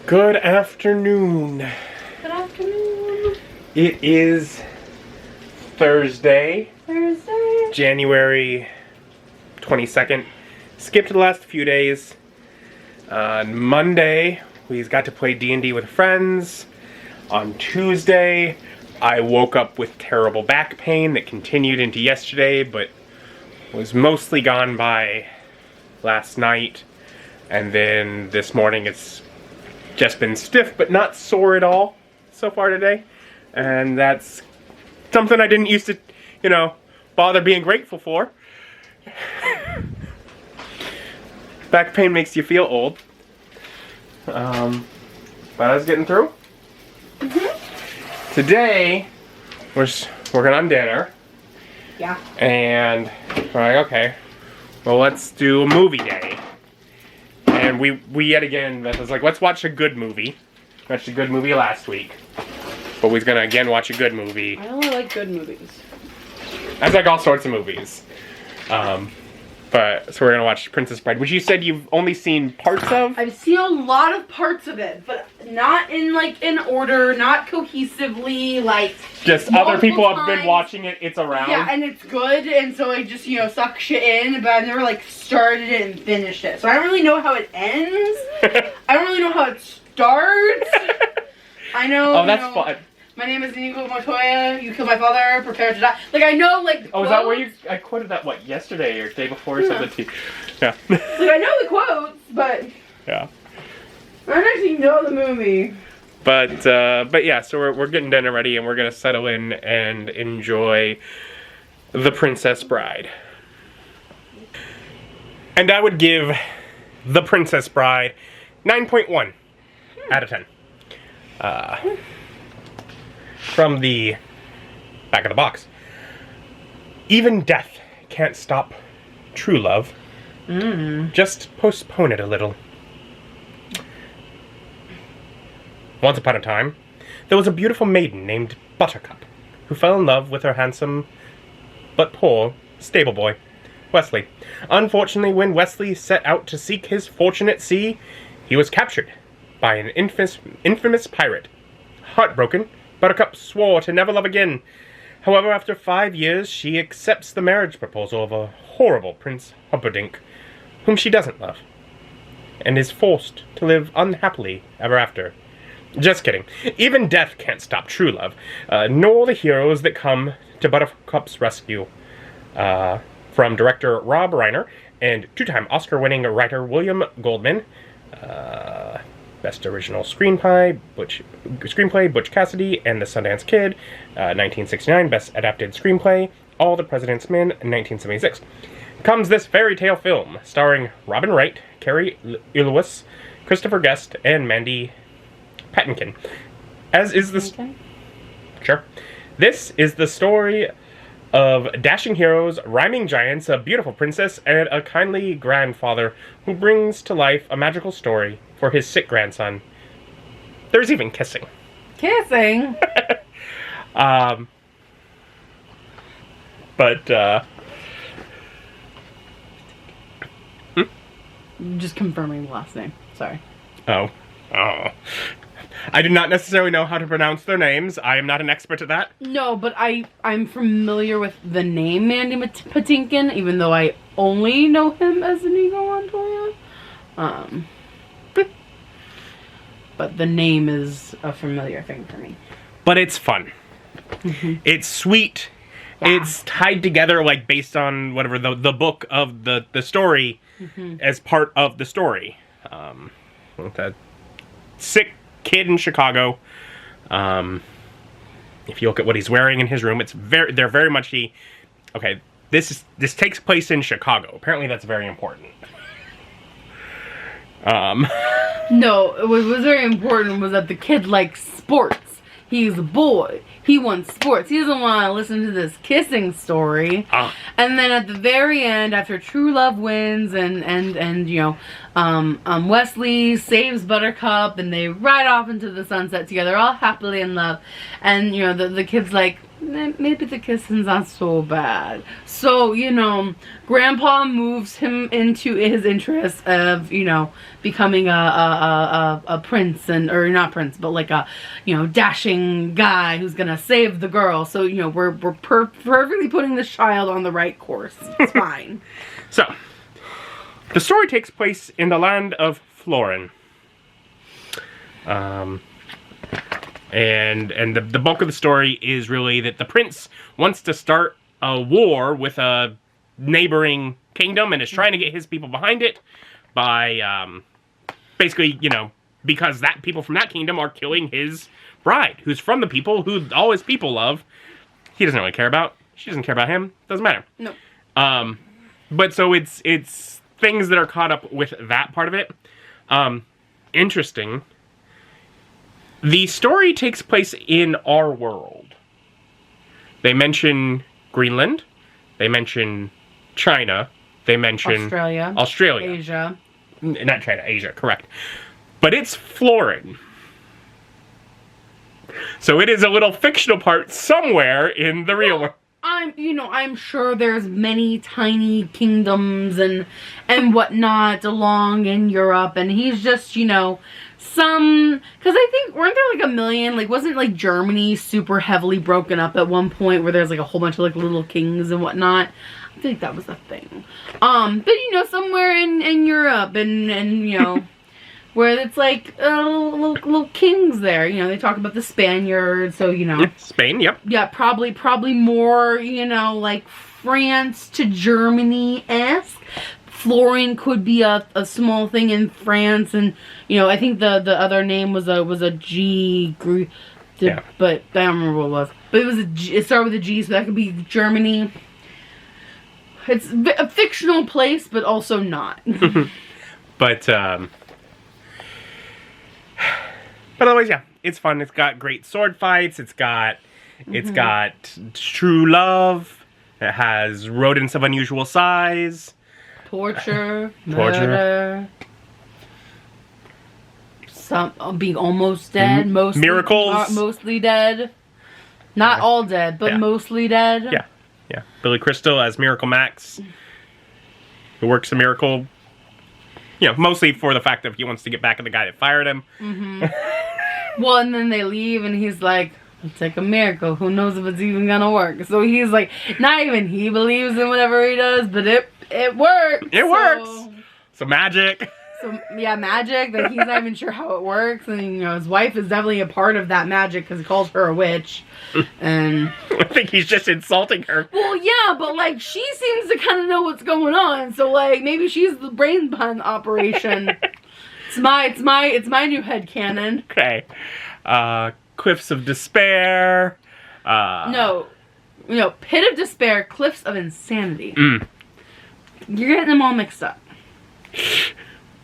Good afternoon. Good afternoon. It is Thursday, Thursday. January 22nd. Skipped the last few days. On Monday, we got to play D&D with friends. On Tuesday, I woke up with terrible back pain that continued into yesterday, but was mostly gone by last night. And then this morning, it's just been stiff, but not sore at all so far today. And that's something I didn't used to, bother being grateful for. Back pain makes you feel old. But I was getting through. Today, we're working on dinner. Yeah. And we're like, okay, well, let's do a movie day. And we yet again, Beth was like, let's watch a good movie. Watched a good movie last week. But we're gonna again watch a good movie. I only like good movies. I like all sorts of movies. So we're gonna watch Princess Bride, which you said you've only seen parts of? I've seen a lot of parts of it, but not in order, not cohesively, just other people have been watching it, it's around. Yeah, and it's good, and so I just, suck shit in, but I've never started it and finished it. So I don't really know how it ends. I don't really know how it starts. I know. Oh, that's fun. My name is Inigo Montoya. You killed my father. Prepare to die. I know, Oh, is that where I quoted that, yesterday or the day before or something? Yeah. I know the quotes, but... Yeah. I don't actually know the movie. But yeah, so we're getting dinner ready and we're gonna settle in and enjoy The Princess Bride. And I would give The Princess Bride 9.1 out of 10. From the back of the box. Even death can't stop true love. Just postpone it a little. Once upon a time, there was a beautiful maiden named Buttercup who fell in love with her handsome but poor stable boy, Wesley. Unfortunately, when Wesley set out to seek his fortune at sea, he was captured by an infamous pirate. Heartbroken, Buttercup swore to never love again. However, after 5 years, she accepts the marriage proposal of a horrible Prince Humperdinck, whom she doesn't love, and is forced to live unhappily ever after. Just kidding. Even death can't stop true love, nor the heroes that come to Buttercup's rescue. From director Rob Reiner and two-time Oscar-winning writer William Goldman. Best Original Screenplay, Butch Cassidy and the Sundance Kid, 1969. Best Adapted Screenplay, All the President's Men, 1976. Comes this fairy tale film, starring Robin Wright, Carrie Elwes, Christopher Guest, and Mandy Patinkin. Sure. This is the story of dashing heroes, rhyming giants, a beautiful princess, and a kindly grandfather who brings to life a magical story for his sick grandson. There's even kissing. Kissing? Just confirming the last name. Sorry. Oh. I do not necessarily know how to pronounce their names. I am not an expert at that. No, but I'm familiar with the name Mandy Patinkin, even though I only know him as Inigo Montoya. But the name is a familiar thing for me. But it's fun. It's sweet. Yeah. It's tied together, based on whatever the book of the story as part of the story. That sick kid in Chicago. If you look at what he's wearing in his room, they're very much okay, this takes place in Chicago. Apparently that's very important. No, what was very important was that the kid likes sports. He's a boy. He wants sports. He doesn't want to listen to this kissing story. And then at the very end, after true love wins and Wesley saves Buttercup and they ride off into the sunset together, all happily in love. And, the kid's like, maybe the kissing's not so bad. So, you know, Grandpa moves him into his interest of, you know, becoming a prince, or not prince, but like a, you know, dashing guy who's gonna save the girl. So, you know, we're perfectly putting this child on the right course. It's fine. So, the story takes place in the land of Florin. And the bulk of the story is really that the prince wants to start a war with a neighboring kingdom and is trying to get his people behind it by, basically, you know, because people from that kingdom are killing his bride, who's from the people who all his people love. He doesn't really care about. She doesn't care about him. Doesn't matter. No. But so it's things that are caught up with that part of it. Interesting. The story takes place in our world. They mention Greenland. They mention China. They mention Australia. Asia. Not China, Asia, correct. But it's Florin. So it is a little fictional part somewhere in the real world. I'm sure there's many tiny kingdoms and whatnot along in Europe, and he's just, you know, because I think, weren't there like a million, like, wasn't like Germany super heavily broken up at one point where there's like a whole bunch of like little kings and whatnot? I think that was a thing. But you know, somewhere in Europe and you know, where it's like little kings there, you know, they talk about the Spaniards, so, you know. Yeah, Spain, yep. Yeah, probably more, you know, like France to Germany-esque. Florin could be a small thing in France, and, you know, I think the other name was a G, yeah. But I don't remember what it was. But it was it started with a G, so that could be Germany. It's a fictional place, but also not. But otherwise, yeah, it's fun. It's got great sword fights. It's got true love. It has rodents of unusual size. Torture. Murder. Some being almost dead. Miracles. Mostly dead. Not all dead, but mostly dead. Yeah. Yeah. Billy Crystal as Miracle Max, who works a miracle. You know, mostly for the fact that he wants to get back at the guy that fired him. Well, and then they leave, and he's like, it's like a miracle. Who knows if it's even gonna work? So he's like, not even he believes in whatever he does, but it works. It works. So magic. So, yeah, magic, that he's not even sure how it works. And, you know, his wife is definitely a part of that magic because he calls her a witch. And I think he's just insulting her. Well, yeah, but, like, she seems to kind of know what's going on. So, like, maybe she's the brain behind the operation. It's my new headcanon. Okay. Cliffs of Despair. No, Pit of Despair, Cliffs of Insanity. You're getting them all mixed up.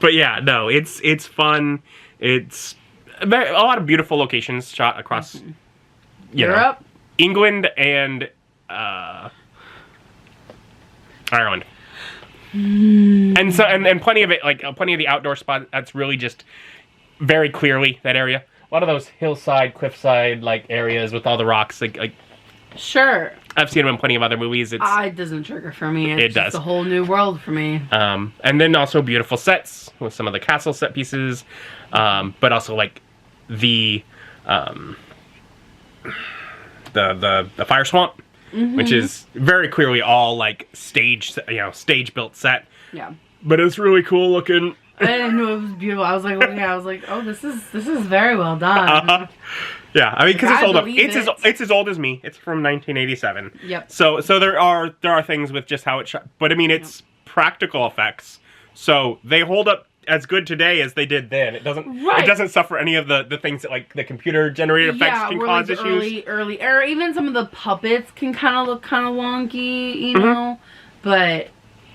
But yeah, no, it's fun. It's a lot of beautiful locations shot across Europe, England, and Ireland. And so and plenty of it, like plenty of the outdoor spots. That's really just very clearly that area. A lot of those hillside, cliffside like areas with all the rocks. Like sure, I've seen them in plenty of other movies. It doesn't trigger for me. It's it does. Just a whole new world for me. And then also beautiful sets with some of the castle set pieces, but also like the fire swamp, which is very clearly all like stage built set. Yeah. But it's really cool looking. I didn't know it was beautiful. I was like, oh, this is very well done. Yeah, I mean, because it's old. It's as old as me. It's from 1987. Yep. So there are things with just how it's shot, but I mean, it's practical effects, so they hold up as good today as they did then. It doesn't suffer any of the things that like the computer generated effects can cause like issues. Early, or even some of the puppets can kind of look kind of wonky, you know, but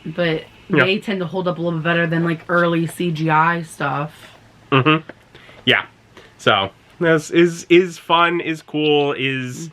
they tend to hold up a little bit better than like early CGI stuff. Yeah. So this is fun, is cool, is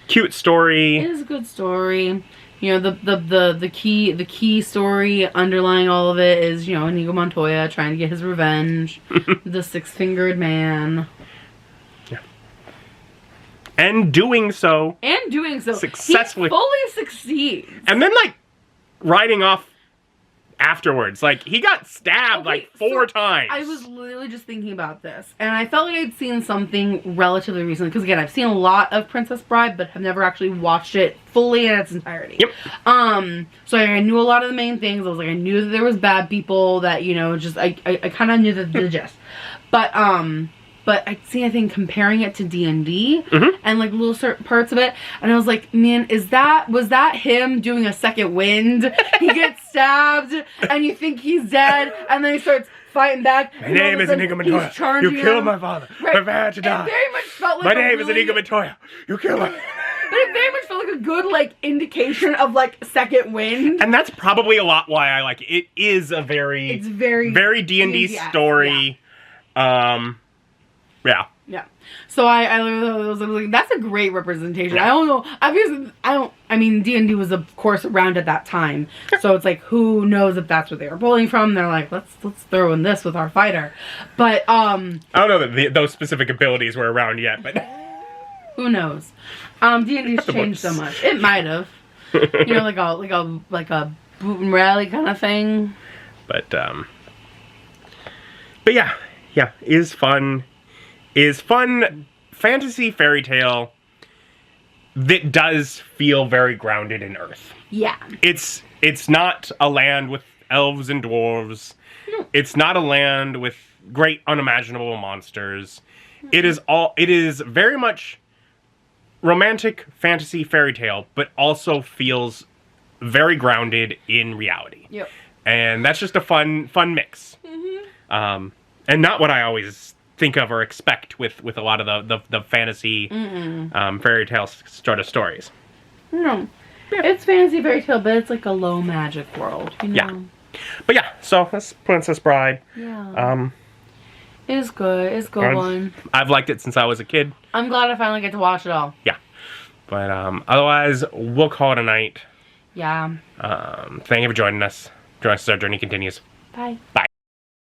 cute story. It is a good story. You know, the key story underlying all of it is, you know, Inigo Montoya trying to get his revenge. The six-fingered man. Yeah. And doing so. He Successfully. fully succeeds. And then, like, riding off afterwards. Like, he got stabbed, like, 4 times. I was literally just thinking about this. And I felt like I'd seen something relatively recently. Because, again, I've seen a lot of Princess Bride, but have never actually watched it fully in its entirety. Yep. So I knew a lot of the main things. I was like, I knew that there was bad people that, you know, just, I kind of knew the gist. But I'd seen, I think, comparing it to D&D and like little certain parts of it, and I was like, man, was that him doing a second wind? He gets stabbed, and you think he's dead, and then he starts fighting back. My name is Inigo Montoya. You killed my father. Right. Prepare to die. It very much felt like my name is Inigo Montoya. You killed my. But it very much felt like a good, like, indication of, like, second wind. And that's probably a lot why I like it. It is a It's very D&D story. Yeah. Yeah. Yeah. So I was like, that's a great representation. I don't know. Obviously, I mean, D&D was, of course, around at that time. So it's like, who knows if that's what they were pulling from. They're like, let's throw in this with our fighter. But, I don't know that those specific abilities were around yet, but... Who knows? D&D's changed so much. It might have. You know, like a boot and rally kind of thing. But yeah, is fun fantasy fairy tale that does feel very grounded in Earth. Yeah. It's not a land with elves and dwarves. No. It's not a land with great unimaginable monsters. It is very much romantic fantasy fairy tale, but also feels very grounded in reality. Yep. And that's just a fun mix. And not what I always think of or expect with a lot of the fantasy fairy tale sort of stories. No. Yeah. It's fantasy fairy tale, but it's like a low magic world, you know? Yeah. But yeah, so that's Princess Bride. Yeah. It's good. It's a good one. I've liked it since I was a kid. I'm glad I finally get to watch it all. Yeah. But otherwise, we'll call it a night. Yeah. Thank you for joining us. Join us as our journey continues. Bye. Bye.